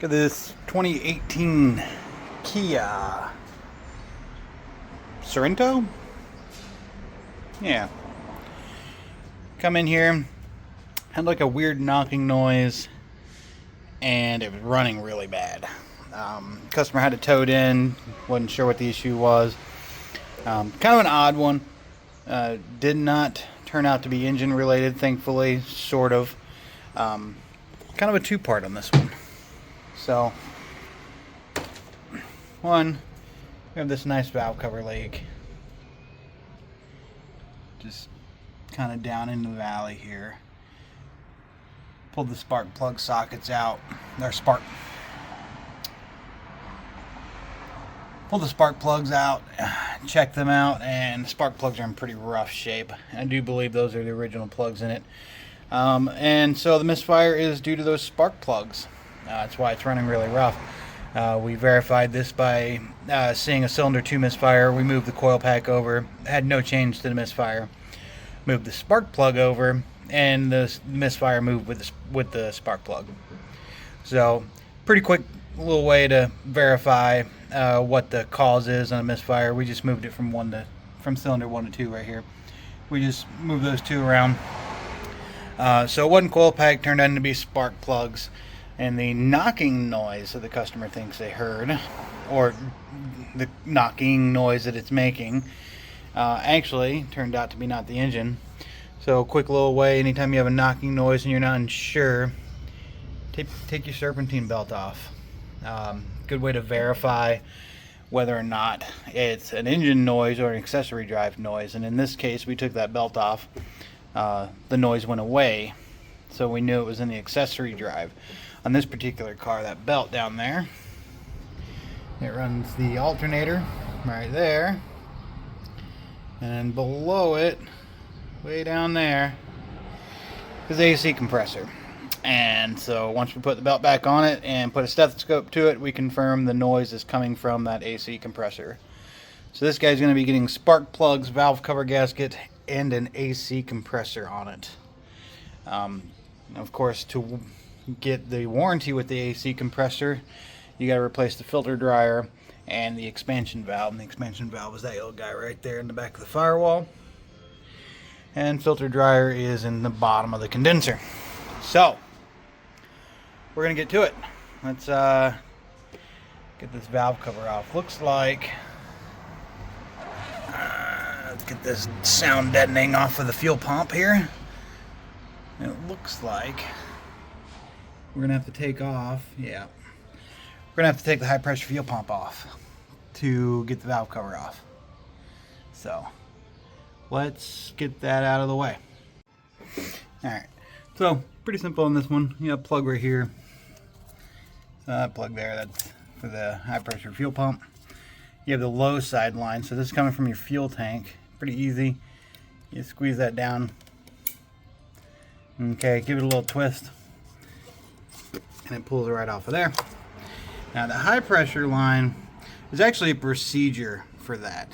Look at this 2018 Kia Sorento. Yeah. Come in here, had like a weird knocking noise, and it was running really bad. Customer had it towed in, wasn't sure what the issue was. Kind of an odd one. Did not turn out to be engine related, thankfully, sort of. Kind of a two-part on this one. So, one, we have this nice valve cover leak. Just kind of down into the valley here. Pulled the spark plug sockets out. Pulled the spark plugs out, checked them out, and the spark plugs are in pretty rough shape. I do believe those are the original plugs in it. And so the misfire is due to those spark plugs. That's why it's running really rough. We verified this by seeing a cylinder 2 misfire. We moved the coil pack over, had no change to the misfire. Moved the spark plug over, and the misfire moved with the spark plug. So pretty quick little way to verify what the cause is on a misfire. We just moved it from cylinder 1 to 2 right here. We just moved those two around. So it wasn't coil pack, turned out to be spark plugs. And the knocking noise that the customer thinks they heard, or the knocking noise that it's making, actually turned out to be not the engine. So quick little way, anytime you have a knocking noise and you're not sure, take your serpentine belt off. Good way to verify whether or not it's an engine noise or an accessory drive noise. And in this case, we took that belt off. The noise went away, so we knew it was in the accessory drive. On this particular car, that belt down there, it runs the alternator right there, and below it, way down there, is the AC compressor. And so once we put the belt back on it and put a stethoscope to it, we confirm the noise is coming from that AC compressor. So this guy's going to be getting spark plugs, valve cover gasket, and an AC compressor on it. Of course, to get the warranty with the AC compressor, you got to replace the filter dryer and the expansion valve. And the expansion valve is that little guy right there in the back of the firewall. And filter dryer is in the bottom of the condenser. So, we're going to get to it. Let's get this valve cover off. Looks like, let's get this sound deadening off of the fuel pump here. It looks like we're going to have to take off, we're going to have to take the high pressure fuel pump off to get the valve cover off. So, let's get that out of the way. Alright, so pretty simple on this one. You have a plug right here. So that plug there, that's for the high pressure fuel pump. You have the low side line, so this is coming from your fuel tank. Pretty easy. You squeeze that down. Okay, give it a little twist, and it pulls it right off of there. Now the high pressure line is actually a procedure for that.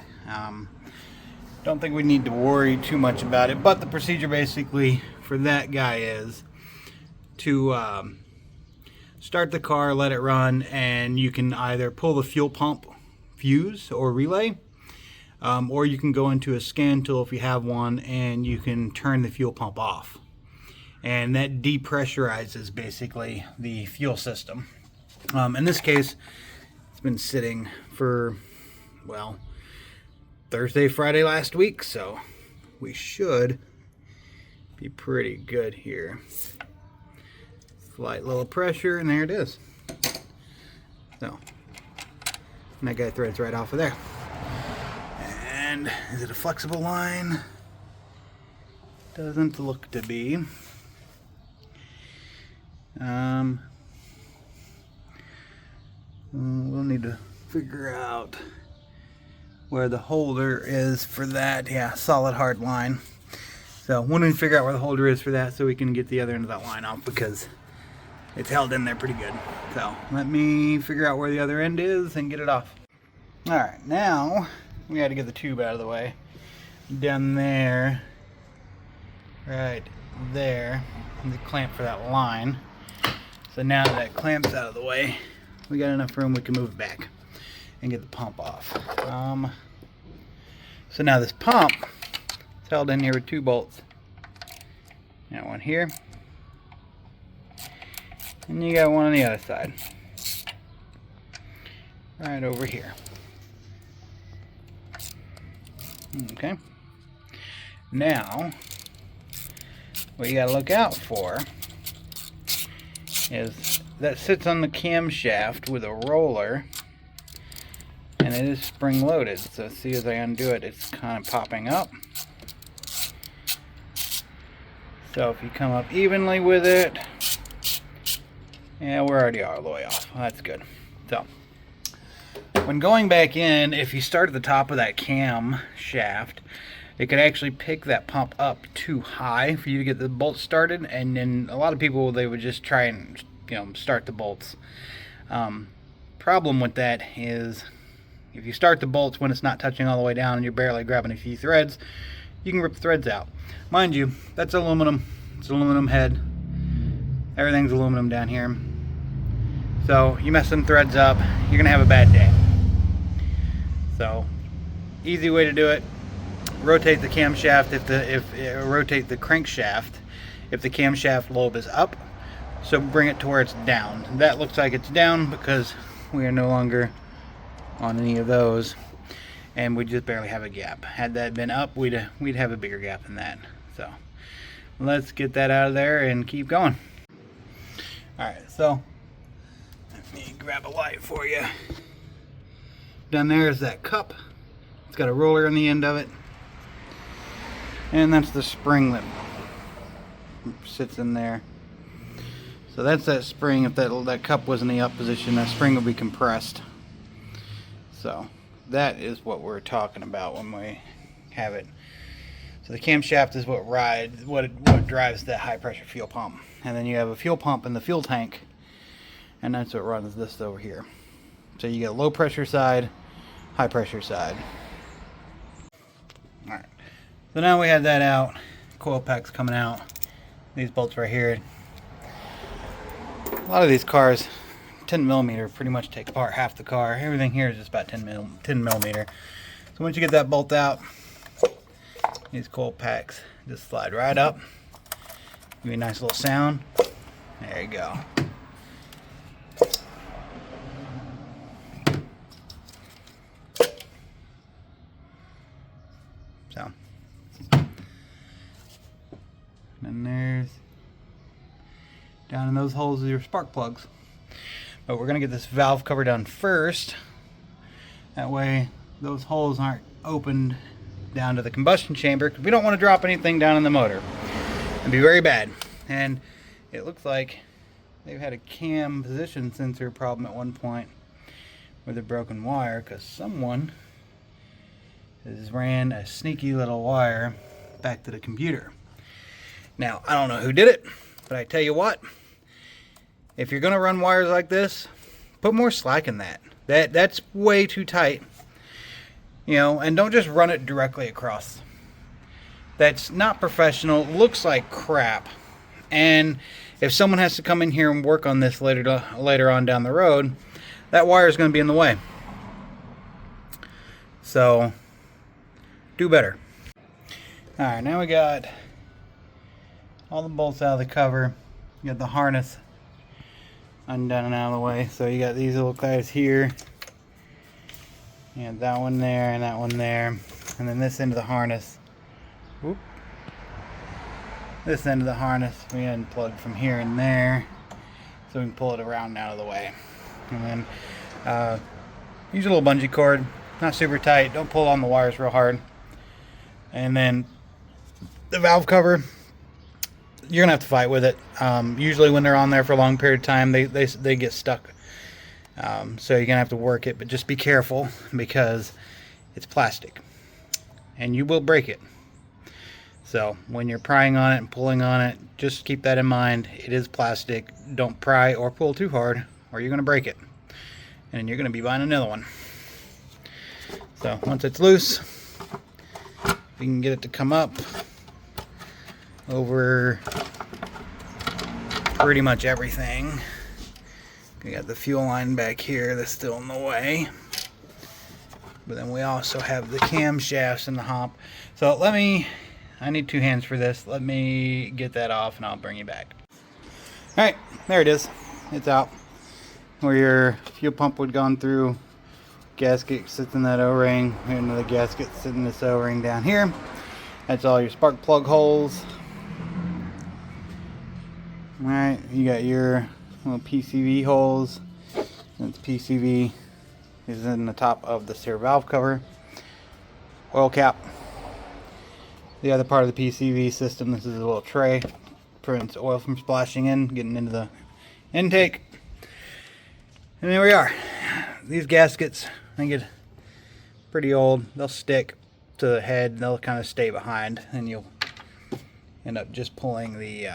Don't think we need to worry too much about it, but the procedure basically for that guy is to start the car, let it run, and you can either pull the fuel pump fuse or relay, or you can go into a scan tool if you have one, and you can turn the fuel pump off. And that depressurizes basically the fuel system. In this case, it's been sitting for, well, Thursday, Friday last week, so we should be pretty good here. Slight little pressure, and there it is. So, and that guy threads right off of there. And is it a flexible line? Doesn't look to be. We'll need to figure out where the holder is for that. Yeah, solid hard line. So we'll need to figure out where the holder is for that so we can get the other end of that line off, because it's held in there pretty good. So let me figure out where the other end is and get it off. Alright, now we got to get the tube out of the way. Down there, right there, the clamp for that line. So now that clamp's out of the way, we got enough room we can move it back and get the pump off. So now this pump is held in here with 2 bolts. Got one here, and you got one on the other side, right over here. Okay. Now, what you got to look out for is that sits on the camshaft with a roller, and it is spring loaded. So see, as I undo it, it's kind of popping up. So if you come up evenly with it, yeah, we're already all the way off. That's good. So when going back in, if you start at the top of that cam shaft, it could actually pick that pump up too high for you to get the bolts started, and then a lot of people, they would just try and, you know, start the bolts. Problem with that is if you start the bolts when it's not touching all the way down and you're barely grabbing a few threads, you can rip the threads out. Mind you, that's aluminum. It's an aluminum head. Everything's aluminum down here. So you mess some threads up, you're gonna have a bad day. So easy way to do it: rotate the camshaft rotate the crankshaft if the camshaft lobe is up. So bring it to where it's down. That looks like it's down because we are no longer on any of those, and we just barely have a gap. Had that been up, we'd have a bigger gap than that. So let's get that out of there and keep going. All right, so let me grab a light for you. Down there is that cup. It's got a roller on the end of it, and that's the spring that sits in there. So that's that spring. If that cup was in the up position, that spring would be compressed. So that is what we're talking about when we have it. So the camshaft is what drives that high pressure fuel pump, and then you have a fuel pump in the fuel tank, and that's what runs this over here. So you get low pressure side, high pressure side. All right. So now we have that out. Coil pack's coming out. These bolts right here. A lot of these cars, 10 millimeter, pretty much take apart half the car. Everything here is just about 10 millimeter. So once you get that bolt out, these coil packs just slide right up. Give you a nice little sound. There you go. So, and there's, down in those holes are your spark plugs. But we're going to get this valve cover done first. That way those holes aren't opened down to the combustion chamber, because we don't want to drop anything down in the motor. It'd be very bad. And it looks like they've had a cam position sensor problem at one point with a broken wire, because someone has ran a sneaky little wire back to the computer. Now, I don't know who did it, but I tell you what, if you're going to run wires like this, put more slack in that. That's way too tight. You know, and don't just run it directly across. That's not professional. Looks like crap. And if someone has to come in here and work on this later on down the road, that wire is going to be in the way. So do better. All right, now we got all the bolts out of the cover. You got the harness undone and out of the way. So you got these little guys here. And that one there and that one there. And then this end of the harness. Whoop. This end of the harness we unplugged from here and there, so we can pull it around and out of the way. And then use a little bungee cord, not super tight. Don't pull on the wires real hard. And then the valve cover, you're gonna have to fight with it. Usually when they're on there for a long period of time, they get stuck. So you're gonna have to work it, but just be careful because it's plastic and you will break it. So when you're prying on it and pulling on it, just keep that in mind. It is plastic. Don't pry or pull too hard or you're gonna break it, and you're gonna be buying another one. So once it's loose, you can get it to come up over pretty much everything. We got the fuel line back here that's still in the way. But then we also have the camshafts and the hop. So I need 2 hands for this. Let me get that off and I'll bring you back. Alright, there it is. It's out. Where your fuel pump would gone through. Gasket sits in that O-ring. Another gasket sits in this O-ring down here. That's all your spark plug holes. Alright, you got your little PCV holes. That's PCV is in the top of the steer valve cover. Oil cap. The other part of the PCV system, this is a little tray. Prevents oil from splashing in, getting into the intake. And there we are. These gaskets, they get pretty old. They'll stick to the head. They'll kind of stay behind. And you'll end up just pulling the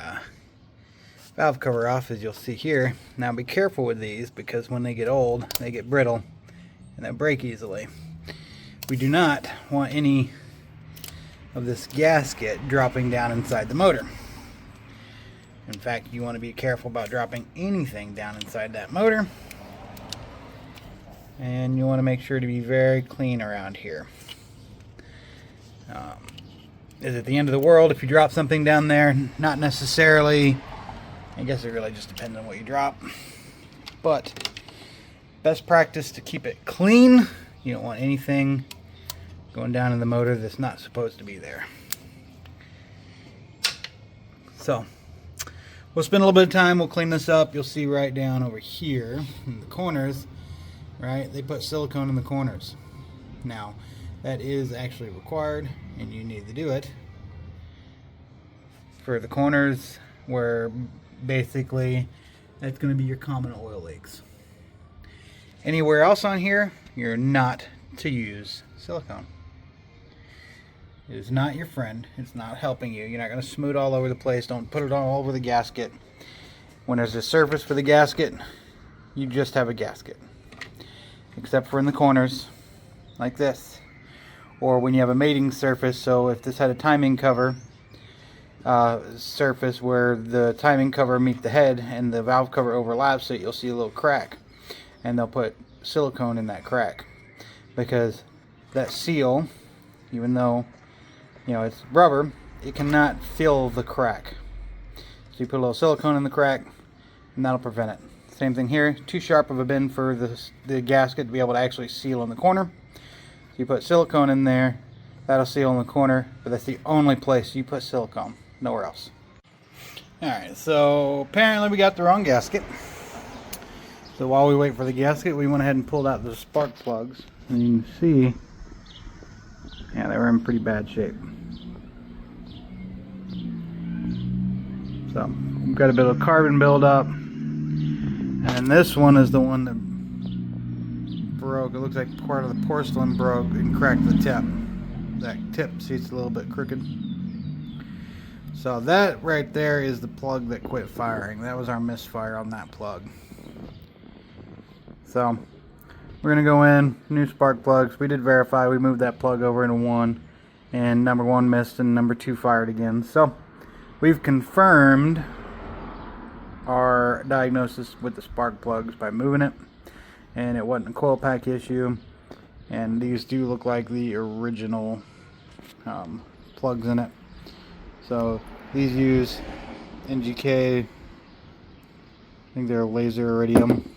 valve cover off, as you'll see here. Now be careful with these, because when they get old, they get brittle and they break easily. We do not want any of this gasket dropping down inside the motor. In fact, you want to be careful about dropping anything down inside that motor. And you want to make sure to be very clean around here. Is it the end of the world if you drop something down there? Not necessarily. I guess it really just depends on what you drop. But best practice to keep it clean. You don't want anything going down in the motor that's not supposed to be there. So we'll spend a little bit of time. We'll clean this up. You'll see right down over here in the corners, right? They put silicone in the corners. Now, that is actually required, and you need to do it for the corners where basically that's going to be your common oil leaks. Anywhere else on here, you're not to use silicone. It is not your friend. It's not helping you. You're not going to smooth all over the place. Don't put it all over the gasket. When there's a surface for the gasket, you just have a gasket. Except for in the corners, like this. Or when you have a mating surface, so if this had a timing cover surface where the timing cover meets the head and the valve cover overlaps it, you'll see a little crack. And they'll put silicone in that crack. Because that seal, even though it's rubber, it cannot fill the crack. So you put a little silicone in the crack, and that'll prevent it. Same thing here. Too sharp of a bend for the gasket to be able to actually seal in the corner. So you put silicone in there, that'll seal in the corner, but that's the only place you put silicone, nowhere else. Alright, so apparently we got the wrong gasket. So while we wait for the gasket, we went ahead and pulled out the spark plugs. And you can see, yeah, they were in pretty bad shape. So we've got a bit of carbon buildup. And this one is the one that broke. It looks like part of the porcelain broke and cracked the tip. That tip, see, it's a little bit crooked. So that right there is the plug that quit firing. That was our misfire on that plug. So we're going to go in, new spark plugs. We did verify. We moved that plug over into 1. And number 1 missed and number 2 fired again. So we've confirmed our diagnosis with the spark plugs by moving it. And it wasn't a coil pack issue. And these do look like the original plugs in it. So these use NGK, I think they're laser iridium,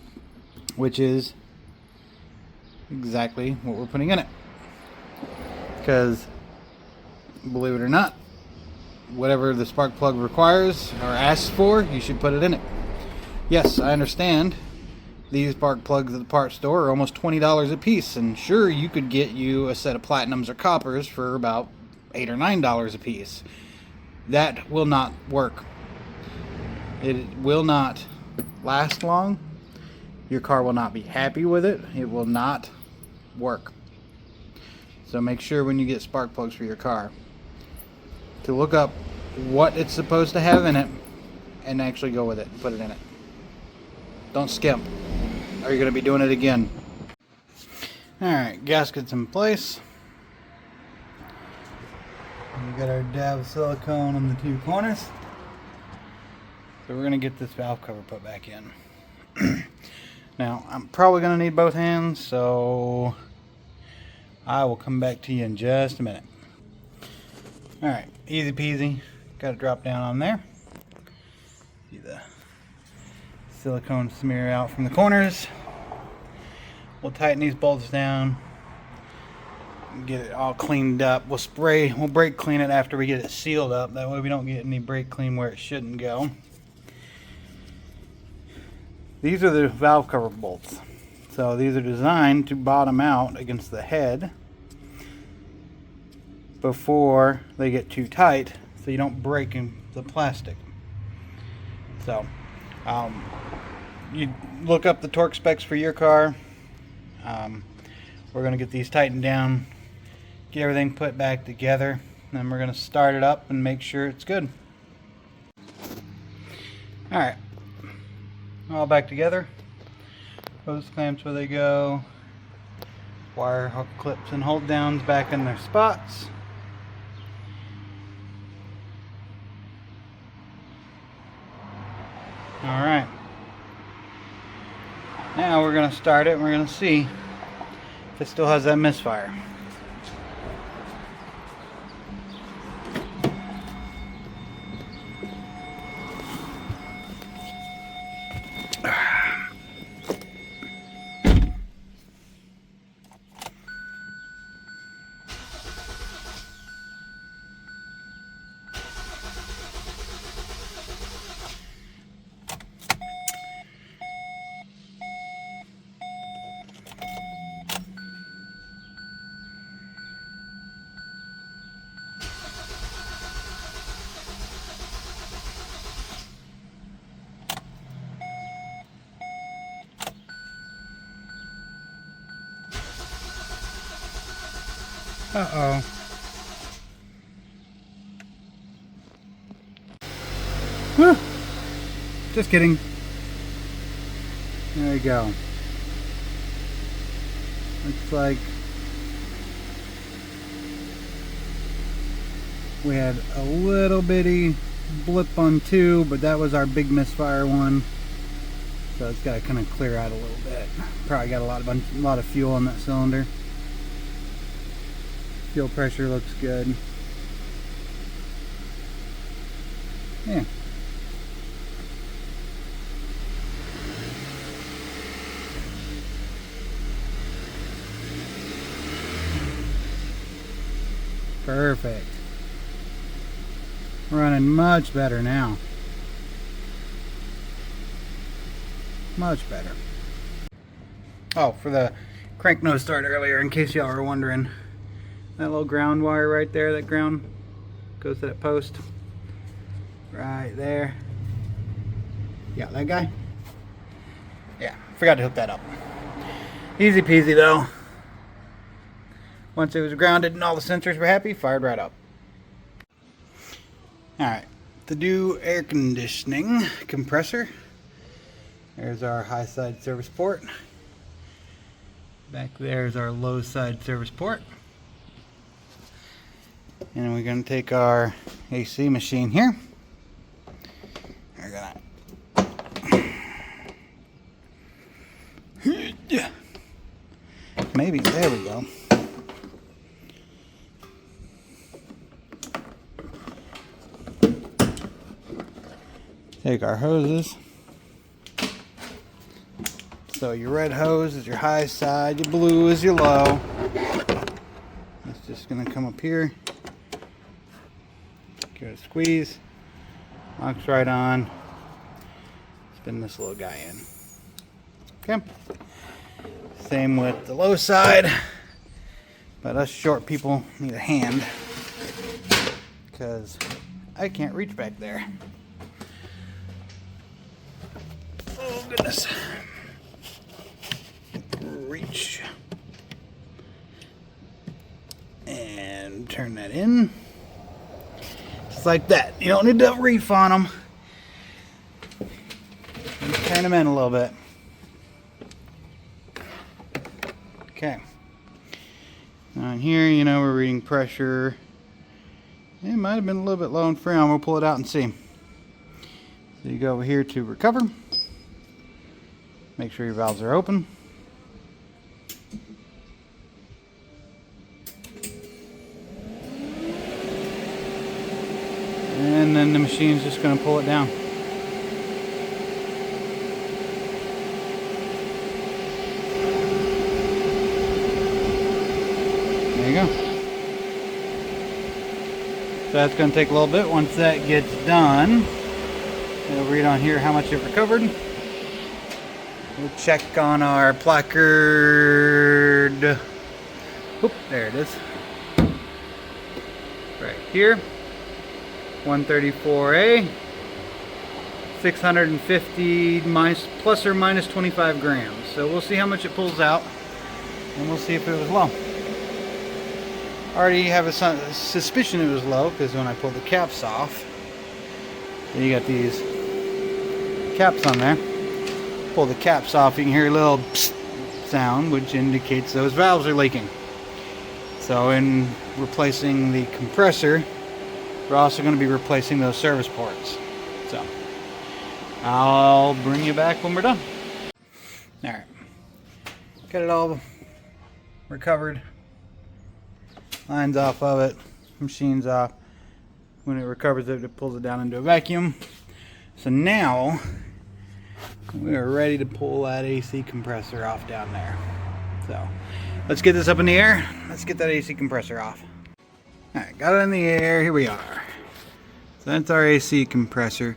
which is exactly what we're putting in it. Because, believe it or not, whatever the spark plug requires or asks for, you should put it in it. Yes, I understand. These spark plugs at the parts store are almost $20 a piece, and sure, you could get you a set of platinums or coppers for about $8 or $9 a piece. That will not work. It will not last long. Your car will not be happy with it. It will not work. So make sure when you get spark plugs for your car to look up what it's supposed to have in it and actually go with it and put it in it. Don't skimp, or you're going to be doing it again. Alright, gaskets in place. We got our dab of silicone on the 2 corners. So we're going to get this valve cover put back in. Now, I'm probably going to need both hands, so I will come back to you in just a minute. Alright, easy peasy. Got to drop down on there. Get the silicone smear out from the corners. We'll tighten these bolts down. Get it all cleaned up. We'll brake clean it after we get it sealed up. That way we don't get any brake clean where it shouldn't go. These are the valve cover bolts. So these are designed to bottom out against the head before they get too tight, so you don't break the plastic. So you look up the torque specs for your car. We're going to get these tightened down, get everything put back together, and then we're going to start it up and make sure it's good. Alright, all back together. Hose clamps where they go, wire hook clips and hold downs back in their spots. Alright, now we're going to start it and we're going to see if it still has that misfire. Uh-oh. Whew. Just kidding. There you go. Looks like we had a little bitty blip on 2, but that was our big misfire one. So it's got to kind of clear out a little bit. Probably got a lot of fuel on that cylinder. Fuel pressure looks good. Yeah. Perfect. Running much better now. Much better. Oh, for the crank nose start earlier, in case y'all were wondering, that little ground wire right there, that ground goes to that post right there. Yeah, that guy. Yeah, forgot to hook that up. Easy peasy though. Once it was grounded and all the sensors were happy, fired right up. Alright, to do air conditioning compressor, there's our high side service port. Back there's our low side service port. And we're going to take our AC machine here. We're going to... Maybe, there we go. Take our hoses. So your red hose is your high side, your blue is your low. It's just going to come up here. Give it a squeeze. Locks right on. Spin this little guy in. Okay. Same with the low side. But us short people need a hand, because I can't reach back there. Oh goodness. Reach. And turn that in. Just like that. You don't need to reef on them. Just turn them in a little bit. Okay. On here, you know, we're reading pressure. It might have been a little bit low in freon. We'll pull it out and see. So you go over here to recover. Make sure your valves are open. And then the machine's just going to pull it down. There you go. So that's going to take a little bit. Once that gets done, we'll read on here how much it recovered. We'll check on our placard. Oop, there it is. Right here. 134A. 650 minus, plus or minus 25 grams. So we'll see how much it pulls out, and we'll see if it was low. I already have a suspicion it was low because when I pulled the caps off, you got these caps on there. Pull the caps off, you can hear a little psst sound, which indicates those valves are leaking. So in replacing the compressor, we're also going to be replacing those service ports. So I'll bring you back when we're done. Alright, got it all recovered. Lines off of it, machine's off. When it recovers it, it pulls it down into a vacuum. So now we are ready to pull that AC compressor off down there. So let's get this up in the air. Let's get that AC compressor off. Alright, got it in the air. Here we are. So that's our AC compressor.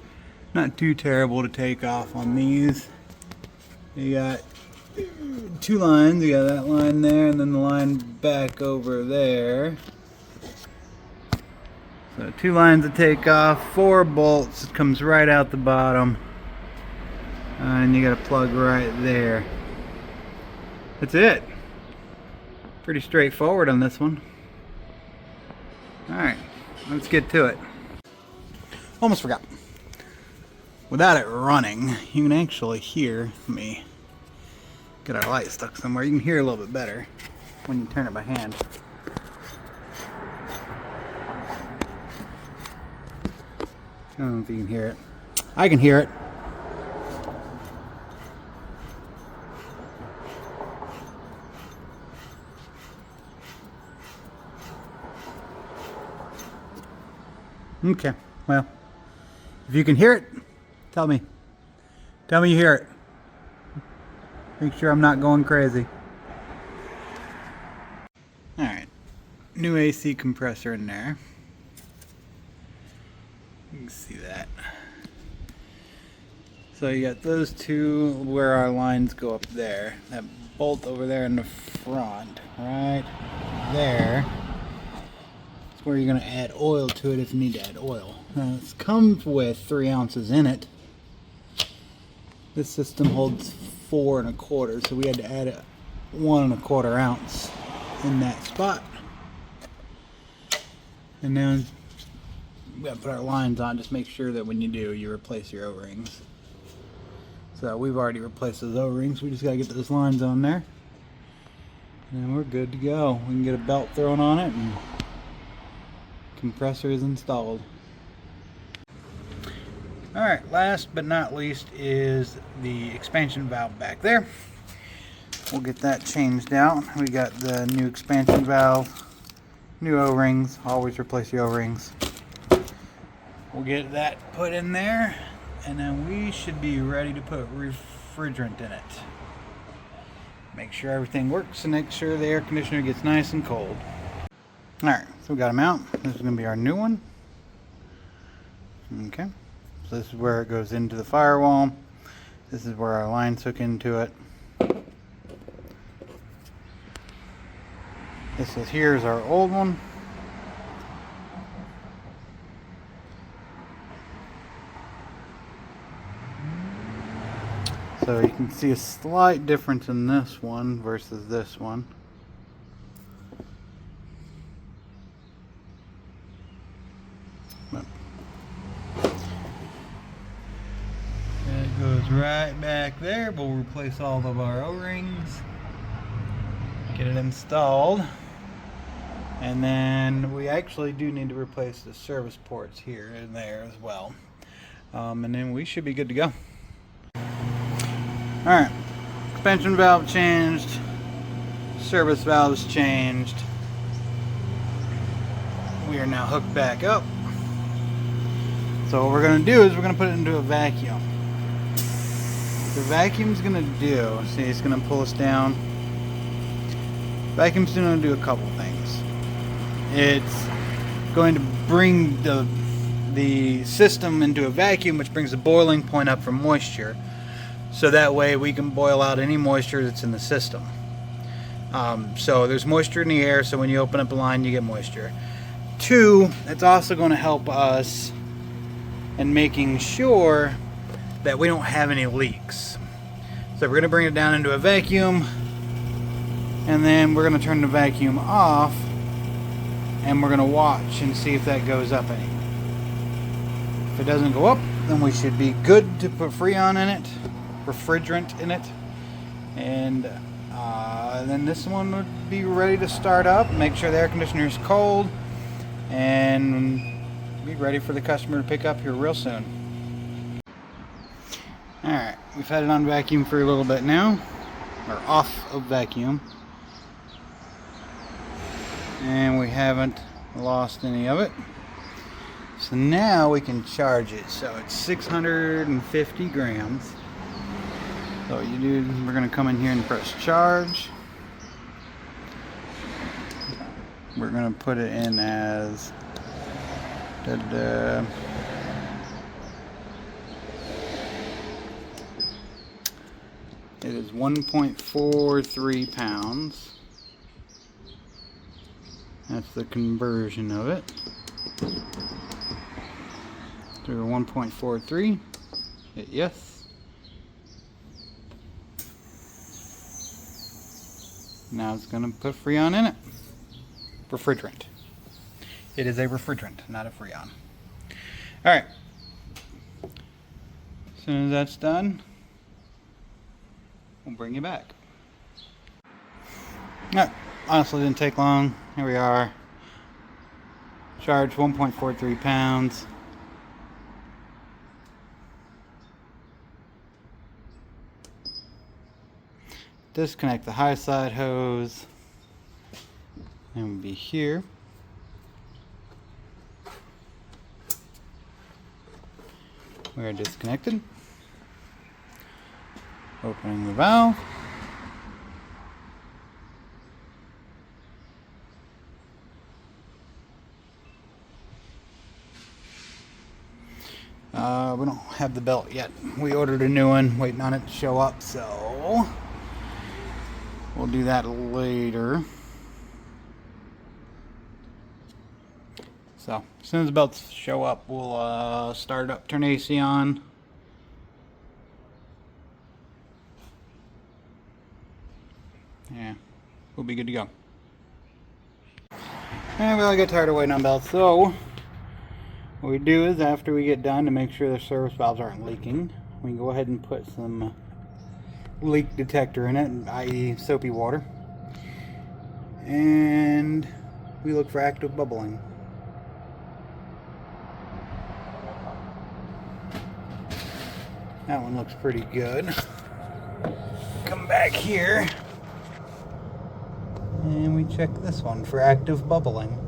Not too terrible to take off on these. You got two lines. You got that line there and then the line back over there. So 2 lines to take off, 4 bolts. It comes right out the bottom. And you got a plug right there. That's it. Pretty straightforward on this one. Alright, let's get to it. Almost forgot. Without it running, you can actually hear me. Get our light stuck somewhere. You can hear a little bit better when you turn it by hand. I don't know if you can hear it. I can hear it. Okay, well, if you can hear it, tell me. Tell me you hear it. Make sure I'm not going crazy. Alright, new AC compressor in there. You can see that. So you got those two where our lines go up there. That bolt over there in the front, right there. That's where you're going to add oil to it if you need to add oil. Now this comes with 3 ounces in it. This system holds 4 1/4, so we had to add 1 1/4 ounce in that spot. And now we got to put our lines on. Just make sure that when you do, you replace your O-rings. So we've already replaced those O-rings. We just got to get those lines on there, and then we're good to go. We can get a belt thrown on it, and compressor is installed. Alright, last but not least is the expansion valve back there. We'll get that changed out. We got the new expansion valve, new O-rings. Always replace the O-rings. We'll get that put in there, and then we should be ready to put refrigerant in it. Make sure everything works and make sure the air conditioner gets nice and cold. Alright, so we got them out. This is going to be our new one. Okay. So this is where it goes into the firewall. This is where our lines hook into it. This is here's our old one. So you can see a slight difference in this one versus this one. It goes right back there. We'll replace all of our O-rings, get it installed, and then we actually do need to replace the service ports here and there as well. And then we should be good to go. Alright, Suspension valve changed. Service valves changed. We are now hooked back up. So what we're going to do is we're going to put it into a vacuum. What the vacuum's going to do, see, it's going to pull us down. Vacuum's going to do a couple things. It's going to bring the system into a vacuum, which brings the boiling point up for moisture. So that way we can boil out any moisture that's in the system. So there's moisture in the air, so when you open up a line, you get moisture. 2, it's also going to help us in making sure that we don't have any leaks. So we're going to bring it down into a vacuum, and then we're going to turn the vacuum off, and we're going to watch and see if that goes up any. If it doesn't go up, then we should be good to put Freon in it, refrigerant in it, and then this one would be ready to start up, make sure the air conditioner is cold, and be ready for the customer to pick up here real soon. Alright, we've had it on vacuum for a little bit now, or off of vacuum, and we haven't lost any of it. So now we can charge it. So it's 650 grams. So what you do, we're going to come in here and press charge. We're going to put it in as it is 1.43 pounds. That's the conversion of it. Through 1.43. Hit yes. Now it's going to put Freon in it. Refrigerant. It is a refrigerant, not a Freon. Alright. As soon as that's done, we'll bring you back. Alright. Honestly, didn't take long. Here we are. Charged 1.43 pounds. Disconnect the high side hose. And we'll be here. We are disconnected. Opening the valve. We don't have the belt yet. We ordered a new one, waiting on it to show up, so we'll do that later. So as soon as the belts show up, we'll start it up, turn AC on. Yeah, we'll be good to go. And well, I got tired of waiting on belts, so what we do is, after we get done, to make sure the service valves aren't leaking, we can go ahead and put some leak detector in it, i.e. soapy water, and we look for active bubbling. That one looks pretty good. Come back here and we check this one for active bubbling.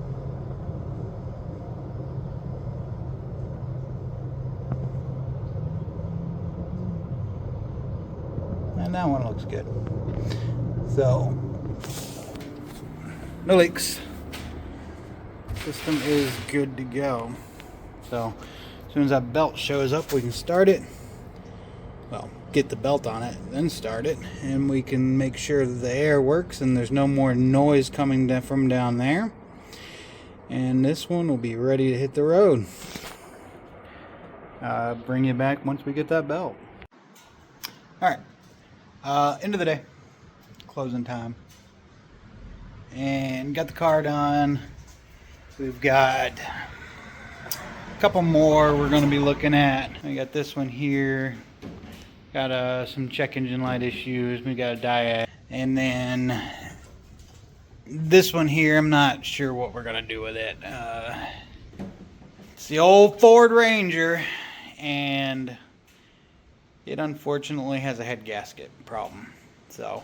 And that one looks good. So, no leaks. System is good to go. So, as soon as that belt shows up, we can start it. Well, get the belt on it, then start it, and we can make sure that the air works and there's no more noise coming from down there. And this one will be ready to hit the road. Bring you back once we get that belt. Alright. End of the day, closing time, and got the car done. We've got a couple more we're going to be looking at. We got this one here, got some check engine light issues, we got a diag, and then this one here, I'm not sure what we're going to do with it. It's the old Ford Ranger, and it unfortunately has a head gasket problem. So,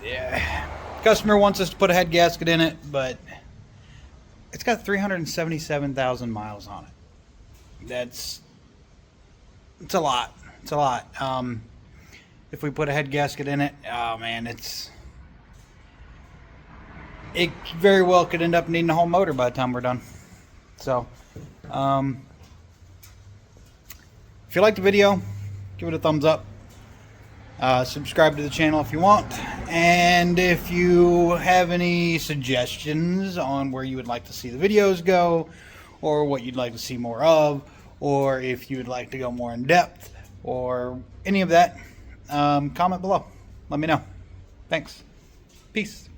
yeah, customer wants us to put a head gasket in it, but it's got 377,000 miles on it. It's a lot. It's a lot. If we put a head gasket in it, oh man, it very well could end up needing a whole motor by the time we're done. So, if you liked the video, give it a thumbs up. Subscribe to the channel if you want. And if you have any suggestions on where you would like to see the videos go, or what you'd like to see more of, or if you would like to go more in depth, or any of that, comment below. Let me know. Thanks. Peace.